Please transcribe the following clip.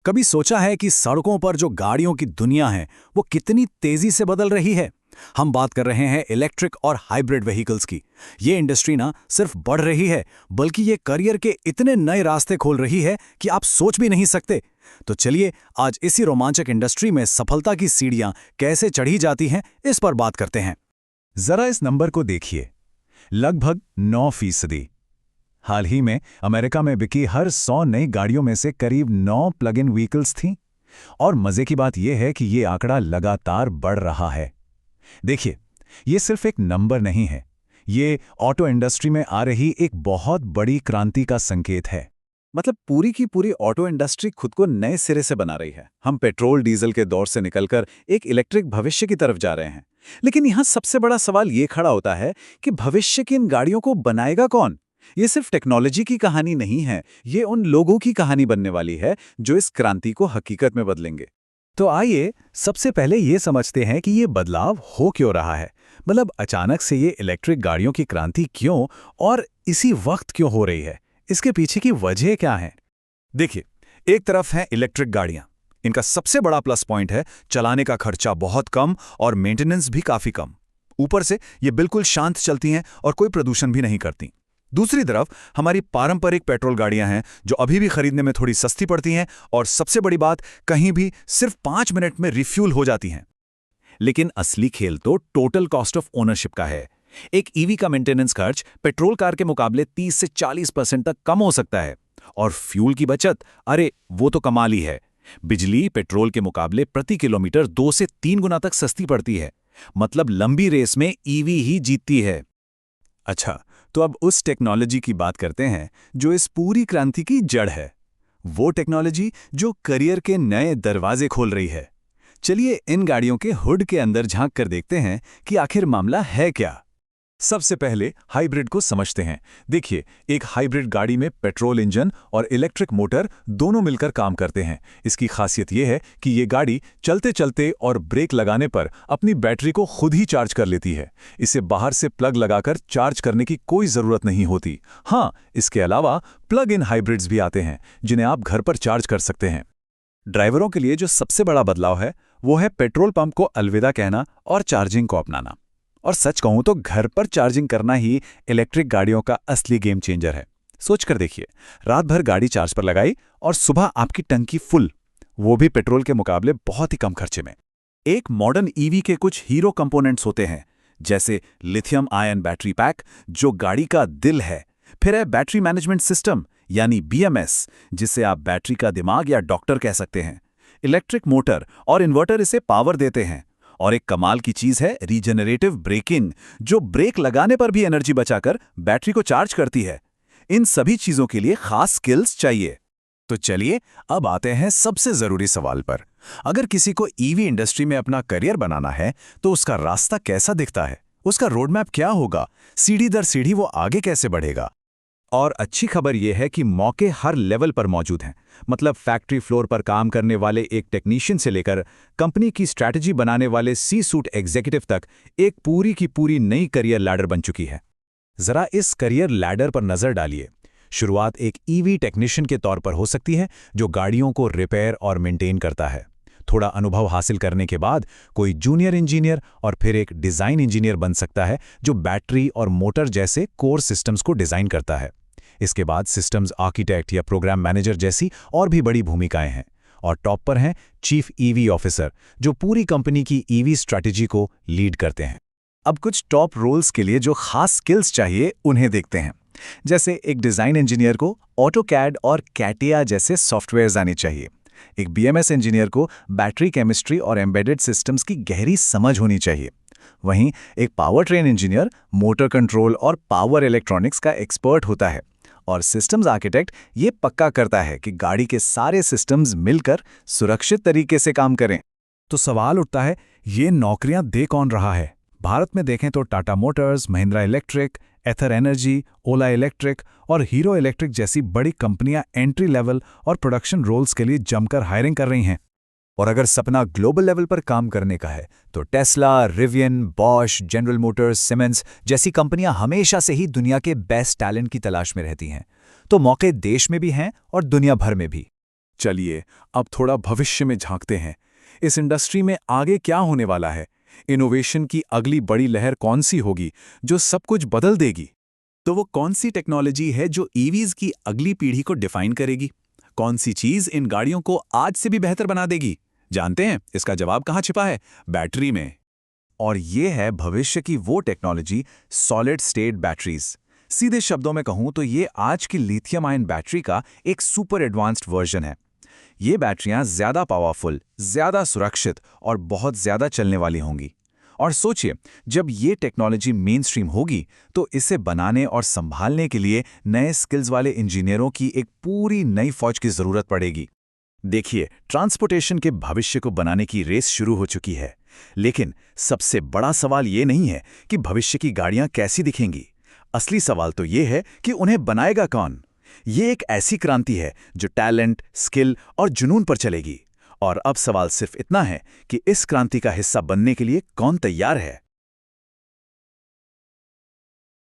कभी सोचा है कि सड़कों पर जो गाड़ियों की दुनिया है वो कितनी तेजी से बदल रही है। हम बात कर रहे हैं इलेक्ट्रिक और हाइब्रिड व्हीकल्स की। ये इंडस्ट्री ना सिर्फ बढ़ रही है बल्कि ये करियर के इतने नए रास्ते खोल रही है कि आप सोच भी नहीं सकते। तो चलिए आज इसी रोमांचक इंडस्ट्री में सफलता की सीढ़ियां कैसे चढ़ी जाती हैं इस पर बात करते हैं। जरा इस नंबर को देखिए, लगभग 9%। हाल ही में अमेरिका में बिकी हर 100 नई गाड़ियों में से करीब 9 प्लग इन व्हीकल्स थीं। और मजे की बात यह है कि ये आंकड़ा लगातार बढ़ रहा है। देखिए, ये सिर्फ एक नंबर नहीं है, ये ऑटो इंडस्ट्री में आ रही एक बहुत बड़ी क्रांति का संकेत है। मतलब पूरी की पूरी ऑटो इंडस्ट्री खुद को नए सिरे से बना रही है। हम पेट्रोल डीजल के दौर से निकलकर एक इलेक्ट्रिक भविष्य की तरफ जा रहे हैं। लेकिन यहाँ सबसे बड़ा सवाल ये खड़ा होता है कि भविष्य की इन गाड़ियों को बनाएगा कौन? ये सिर्फ टेक्नोलॉजी की कहानी नहीं है, ये उन लोगों की कहानी बनने वाली है जो इस क्रांति को हकीकत में बदलेंगे। तो आइए सबसे पहले ये समझते हैं कि ये बदलाव हो क्यों रहा है। मतलब अचानक से ये इलेक्ट्रिक गाड़ियों की क्रांति क्यों और इसी वक्त क्यों हो रही है, इसके पीछे की वजह क्या है। देखिए, एक तरफ है इलेक्ट्रिक गाड़ियां। इनका सबसे बड़ा प्लस पॉइंट है चलाने का खर्चा बहुत कम और मेंटेनेंस भी काफी कम। ऊपर से ये बिल्कुल शांत चलती हैं और कोई प्रदूषण भी नहीं करती। दूसरी तरफ हमारी पारंपरिक पेट्रोल गाड़ियां हैं जो अभी भी खरीदने में थोड़ी सस्ती पड़ती हैं और सबसे बड़ी बात, कहीं भी सिर्फ 5 मिनट में रिफ्यूल हो जाती हैं। लेकिन असली खेल तो टोटल कॉस्ट ऑफ ओनरशिप का है। एक ईवी का मेंटेनेंस खर्च पेट्रोल कार के मुकाबले 30 से 40% तक कम हो सकता है। और फ्यूल की बचत, अरे वो तो कमाल ही है। बिजली पेट्रोल के मुकाबले प्रति किलोमीटर 2 से 3 गुना तक सस्ती पड़ती है। मतलब लंबी रेस में ईवी ही जीतती है। अच्छा, तो अब उस टेक्नोलॉजी की बात करते हैं जो इस पूरी क्रांति की जड़ है। वो टेक्नोलॉजी जो करियर के नए दरवाजे खोल रही है। चलिए इन गाड़ियों के हुड के अंदर झांक कर देखते हैं कि आखिर मामला है क्या। सबसे पहले हाइब्रिड को समझते हैं। देखिए, एक हाइब्रिड गाड़ी में पेट्रोल इंजन और इलेक्ट्रिक मोटर दोनों मिलकर काम करते हैं। इसकी खासियत यह है कि ये गाड़ी चलते चलते और ब्रेक लगाने पर अपनी बैटरी को खुद ही चार्ज कर लेती है। इसे बाहर से प्लग लगाकर चार्ज करने की कोई ज़रूरत नहीं होती। हाँ, इसके अलावा प्लग इन हाइब्रिड्स भी आते हैं जिन्हें आप घर पर चार्ज कर सकते हैं। ड्राइवरों के लिए जो सबसे बड़ा बदलाव है वो है पेट्रोल पंप को अलविदा कहना और चार्जिंग को अपनाना। और सच कहूं तो घर पर चार्जिंग करना ही इलेक्ट्रिक गाड़ियों का असली गेम चेंजर है। सोच कर देखिए, रात भर गाड़ी चार्ज पर लगाई और सुबह आपकी टंकी फुल, वो भी पेट्रोल के मुकाबले बहुत ही कम खर्चे में। एक मॉडर्न ईवी के कुछ हीरो कंपोनेंट्स होते हैं, जैसे लिथियम आयन बैटरी पैक जो गाड़ी का दिल है। फिर है बैटरी मैनेजमेंट सिस्टम यानी BMS, जिसे आप बैटरी का दिमाग या डॉक्टर कह सकते हैं। इलेक्ट्रिक मोटर और इन्वर्टर इसे पावर देते हैं। और एक कमाल की चीज है रीजनरेटिव ब्रेकिंग, जो ब्रेक लगाने पर भी एनर्जी बचाकर बैटरी को चार्ज करती है। इन सभी चीजों के लिए खास स्किल्स चाहिए। तो चलिए अब आते हैं सबसे जरूरी सवाल पर। अगर किसी को ईवी इंडस्ट्री में अपना करियर बनाना है तो उसका रास्ता कैसा दिखता है, उसका रोड मैप क्या होगा, सीढ़ी दर सीढ़ी वो आगे कैसे बढ़ेगा। और अच्छी खबर यह है कि मौके हर लेवल पर मौजूद हैं। मतलब फैक्ट्री फ्लोर पर काम करने वाले एक टेक्नीशियन से लेकर कंपनी की स्ट्रैटेजी बनाने वाले C-सूट एग्जीक्यूटिव तक एक पूरी की पूरी नई करियर लैडर बन चुकी है। जरा इस करियर लैडर पर नजर डालिए। शुरुआत एक ईवी टेक्नीशियन के तौर पर हो सकती है जो गाड़ियों को रिपेयर और मेंटेन करता है। थोड़ा अनुभव हासिल करने के बाद कोई जूनियर इंजीनियर और फिर एक डिज़ाइन इंजीनियर बन सकता है जो बैटरी और मोटर जैसे कोर सिस्टम्स को डिज़ाइन करता है। इसके बाद सिस्टम्स आर्किटेक्ट या प्रोग्राम मैनेजर जैसी और भी बड़ी भूमिकाएं हैं। और टॉप पर हैं चीफ ईवी ऑफिसर, जो पूरी कंपनी की ईवी स्ट्रैटेजी को लीड करते हैं। अब कुछ टॉप रोल्स के लिए जो खास स्किल्स चाहिए उन्हें देखते हैं। जैसे एक डिज़ाइन इंजीनियर को ऑटोकैड और कैटिया जैसे सॉफ्टवेयर्स आने चाहिए। एक BMS इंजीनियर को बैटरी केमिस्ट्री और एम्बेडेड सिस्टम्स की गहरी समझ होनी चाहिए। वहीं एक power train engineer motor control और पावर इलेक्ट्रॉनिक्स का एक्सपर्ट होता है। और सिस्टम्स आर्किटेक्ट ये पक्का करता है कि गाड़ी के सारे सिस्टम्स मिलकर सुरक्षित तरीके से काम करें। तो सवाल उठता है, ये नौकरियां दे कौन रहा है? भारत में देखें तो टाटा मोटर्स, महिंद्रा इलेक्ट्रिक, एथर एनर्जी, ओला इलेक्ट्रिक और हीरो इलेक्ट्रिक जैसी बड़ी कंपनियां एंट्री लेवल और प्रोडक्शन रोल्स के लिए जमकर हायरिंग कर रही हैं। और अगर सपना ग्लोबल लेवल पर काम करने का है तो Tesla, Rivian, Bosch, general Motors, Siemens जैसी कंपनियां हमेशा से ही दुनिया के बेस्ट टैलेंट की तलाश में रहती हैं। तो मौके देश में भी हैं और दुनिया भर में भी। चलिए अब थोड़ा भविष्य में झांकते हैं। इस इंडस्ट्री में आगे क्या होने वाला है? इनोवेशन की अगली बड़ी लहर कौन सी होगी जो सब कुछ बदल देगी? तो वो कौन सी टेक्नोलॉजी है जो ईवीज की अगली पीढ़ी को डिफाइन करेगी? कौन सी चीज इन गाड़ियों को आज से भी बेहतर बना देगी? जानते हैं इसका जवाब कहाँ छिपा है? बैटरी में। और ये है भविष्य की वो टेक्नोलॉजी, सॉलिड स्टेट बैटरीज। सीधे शब्दों में कहूं तो ये आज की लिथियम आयन बैटरी का एक सुपर एडवांस्ड वर्जन है। ये बैटरियां ज्यादा पावरफुल, ज्यादा सुरक्षित और बहुत ज्यादा चलने वाली होंगी। और सोचिए, जब ये टेक्नोलॉजी मेन स्ट्रीम होगी तो इसे बनाने और संभालने के लिए नए स्किल्स वाले इंजीनियरों की एक पूरी नई फौज की जरूरत पड़ेगी। देखिए, ट्रांसपोर्टेशन के भविष्य को बनाने की रेस शुरू हो चुकी है, लेकिन सबसे बड़ा सवाल ये नहीं है कि भविष्य की गाड़ियां कैसी दिखेंगी। असली सवाल तो ये है कि उन्हें बनाएगा कौन। ये एक ऐसी क्रांति है जो टैलेंट, स्किल और जुनून पर चलेगी। और अब सवाल सिर्फ इतना है कि इस क्रांति का हिस्सा बनने के लिए कौन तैयार है।